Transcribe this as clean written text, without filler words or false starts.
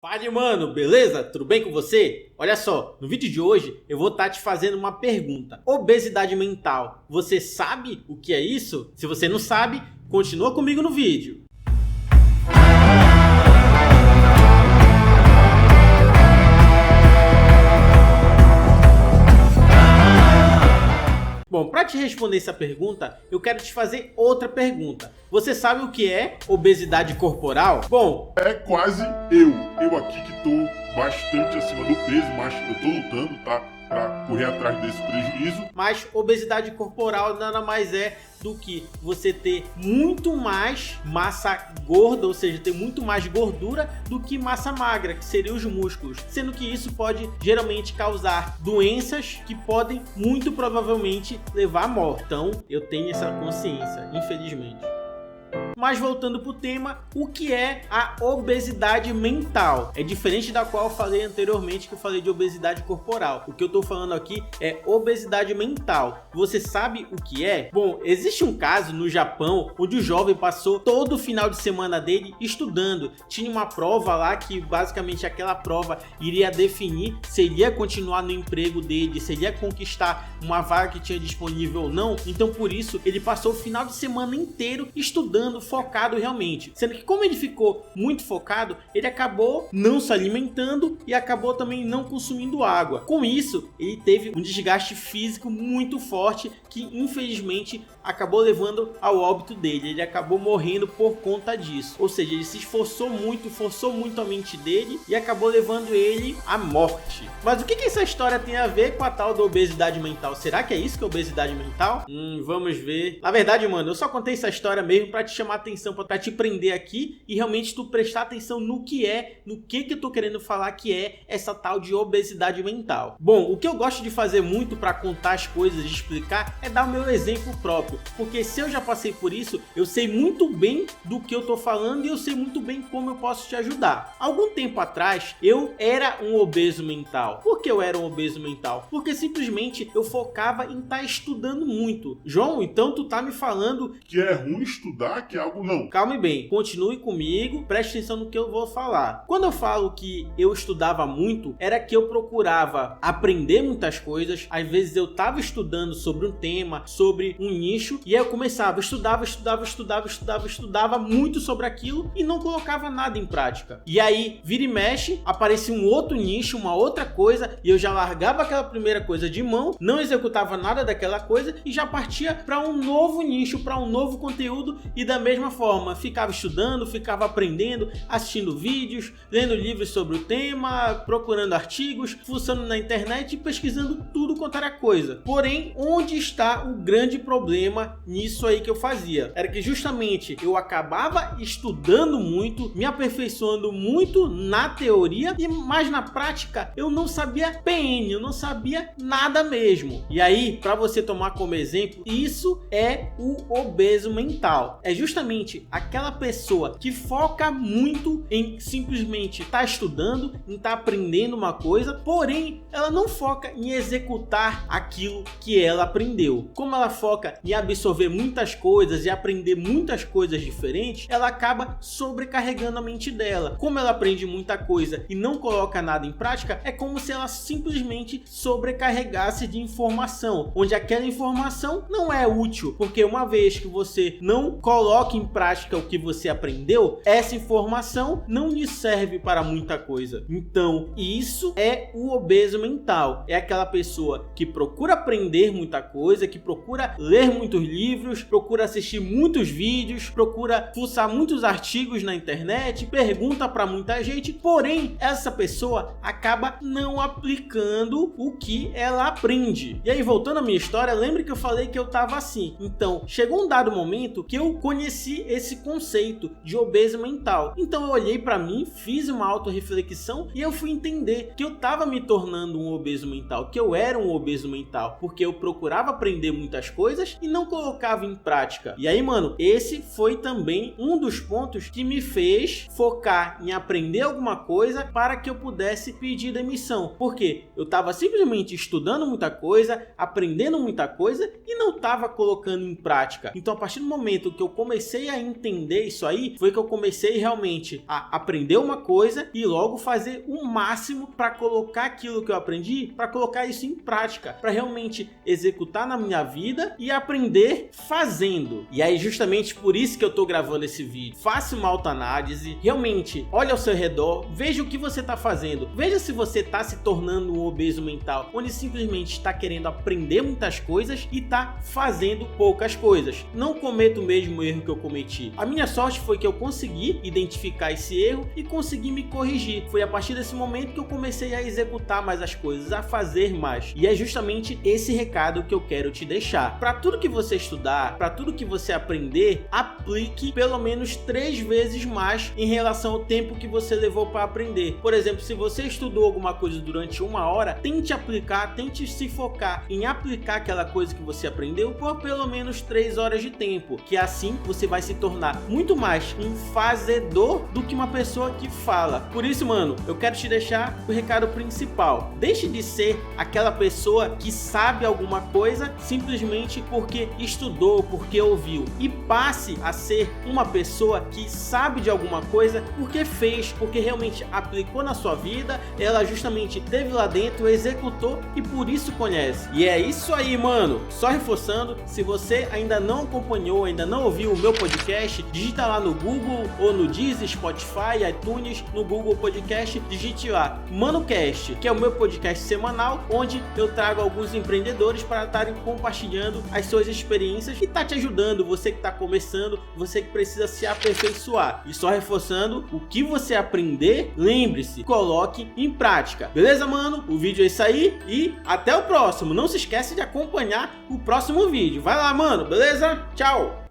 Fala, mano, beleza? Tudo bem com você? Olha só, no vídeo de hoje eu vou estar te fazendo uma pergunta. Obesidade mental, você sabe o que é isso? Se você não sabe, continua comigo no vídeo. Bom, para te responder essa pergunta, eu quero te fazer outra pergunta. Você sabe o que é obesidade corporal? Bom, é quase eu aqui que tô bastante acima do peso, mas eu tô lutando, tá? Pra correr atrás desse prejuízo. Mas obesidade corporal nada mais é do que você ter muito mais massa gorda, ou seja, ter muito mais gordura do que massa magra, que seriam os músculos. Sendo que isso pode geralmente causar doenças que podem muito provavelmente levar à morte. Então, eu tenho essa consciência, infelizmente. Mas voltando para o tema, o que é a obesidade mental? É diferente da qual eu falei anteriormente, que eu falei de obesidade corporal. O que eu estou falando aqui é obesidade mental. Você sabe o que é? Bom, existe um caso no Japão onde o jovem passou todo o final de semana dele estudando. Tinha uma prova lá que basicamente aquela prova iria definir se ele ia continuar no emprego dele, se ele ia conquistar uma vaga que tinha disponível ou não. Então por isso ele passou o final de semana inteiro estudando, focado realmente, sendo que como ele ficou muito focado, ele acabou não se alimentando e acabou também não consumindo água. Com isso, ele teve um desgaste físico muito forte que infelizmente acabou levando ao óbito dele. Ele acabou morrendo por conta disso, ou seja, ele se esforçou muito, forçou muito a mente dele e acabou levando ele à morte. Mas o que essa história tem a ver com a tal da obesidade mental? Será que é isso que é obesidade mental? Vamos ver. Na verdade, mano, eu só contei essa história mesmo para te chamar atenção, para te prender aqui e realmente tu prestar atenção no que eu tô querendo falar que é essa tal de obesidade mental. Bom, o que eu gosto de fazer muito para contar as coisas e explicar é dar o meu exemplo próprio, porque se eu já passei por isso, eu sei muito bem do que eu tô falando e eu sei muito bem como eu posso te ajudar. Algum tempo atrás, eu era um obeso mental. Por que eu era um obeso mental? Porque simplesmente eu focava em estar estudando muito. João, então tu tá me falando que é ruim estudar, que é algo não. Calme bem, continue comigo, preste atenção no que eu vou falar. Quando eu falo que eu estudava muito, era que eu procurava aprender muitas coisas. Às vezes eu estava estudando sobre um tema, sobre um nicho, e aí eu começava, estudava muito sobre aquilo e não colocava nada em prática. E aí, vira e mexe, aparecia um outro nicho, uma outra coisa, e eu já largava aquela primeira coisa de mão, não executava nada daquela coisa e já partia para um novo nicho, para um novo conteúdo, e da mesma forma, ficava estudando, ficava aprendendo, assistindo vídeos, lendo livros sobre o tema, procurando artigos, fuçando na internet e pesquisando tudo quanto era coisa. Porém, onde está o grande problema nisso aí que eu fazia? Era que justamente eu acabava estudando muito, me aperfeiçoando muito na teoria, mas na prática eu não sabia PN, eu não sabia nada mesmo. E aí, para você tomar como exemplo, isso é o obeso mental. É justamente aquela pessoa que foca muito em simplesmente estar estudando, em estar aprendendo uma coisa, porém ela não foca em executar aquilo que ela aprendeu. Como ela foca em absorver muitas coisas e aprender muitas coisas diferentes, ela acaba sobrecarregando a mente dela. Como ela aprende muita coisa e não coloca nada em prática, é como se ela simplesmente sobrecarregasse de informação, onde aquela informação não é útil, porque uma vez que você não coloca em prática o que você aprendeu, essa informação não lhe serve para muita coisa. Então, isso é o obeso mental. É aquela pessoa que procura aprender muita coisa, que procura ler muitos livros, procura assistir muitos vídeos, procura fuçar muitos artigos na internet, pergunta para muita gente, porém, essa pessoa acaba não aplicando o que ela aprende. E aí, voltando à minha história, lembre que eu falei que eu tava assim. Então, chegou um dado momento que eu conheci esse conceito de obeso mental. Então eu olhei para mim, fiz uma autorreflexão e eu fui entender que eu estava me tornando um obeso mental, que eu era um obeso mental, porque eu procurava aprender muitas coisas e não colocava em prática. E aí, mano, esse foi também um dos pontos que me fez focar em aprender alguma coisa para que eu pudesse pedir demissão. Porque eu estava simplesmente estudando muita coisa, aprendendo muita coisa e não estava colocando em prática. Então, a partir do momento que eu comecei comecei a entender isso aí, foi que eu comecei realmente a aprender uma coisa e logo fazer o máximo para colocar aquilo que eu aprendi, para colocar isso em prática, para realmente executar na minha vida e aprender fazendo. E aí justamente por isso que eu tô gravando esse vídeo. Faça uma autoanálise, realmente olhe ao seu redor, veja o que você tá fazendo, veja se você tá se tornando um obeso mental, onde simplesmente está querendo aprender muitas coisas e tá fazendo poucas coisas. Não cometa o mesmo erro que eu cometi. A minha sorte foi que eu consegui identificar esse erro e consegui me corrigir. Foi a partir desse momento que eu comecei a executar mais as coisas, a fazer mais. E é justamente esse recado que eu quero te deixar. Para tudo que você estudar, para tudo que você aprender, aplique pelo menos 3 vezes mais em relação ao tempo que você levou para aprender. Por exemplo, se você estudou alguma coisa durante 1 hora, tente aplicar, tente se focar em aplicar aquela coisa que você aprendeu por pelo menos 3 horas de tempo, que assim você vai se tornar muito mais um fazedor do que uma pessoa que fala. Por isso, mano, eu quero te deixar o recado principal. Deixe de ser aquela pessoa que sabe alguma coisa simplesmente porque estudou, porque ouviu, e passe a ser uma pessoa que sabe de alguma coisa porque fez, porque realmente aplicou na sua vida, ela justamente teve lá dentro, executou e por isso conhece. E é isso aí, mano. Só reforçando, se você ainda não acompanhou, ainda não ouviu o meu podcast, digita lá no Google ou no Deezer, Spotify, iTunes, no Google Podcast, digite lá ManoCast, que é o meu podcast semanal, onde eu trago alguns empreendedores para estarem compartilhando as suas experiências e tá te ajudando, você que tá começando, você que precisa se aperfeiçoar. E só reforçando, o que você aprender, lembre-se, coloque em prática. Beleza, mano? O vídeo é isso aí e até o próximo. Não se esquece de acompanhar o próximo vídeo. Vai lá, mano. Beleza? Tchau!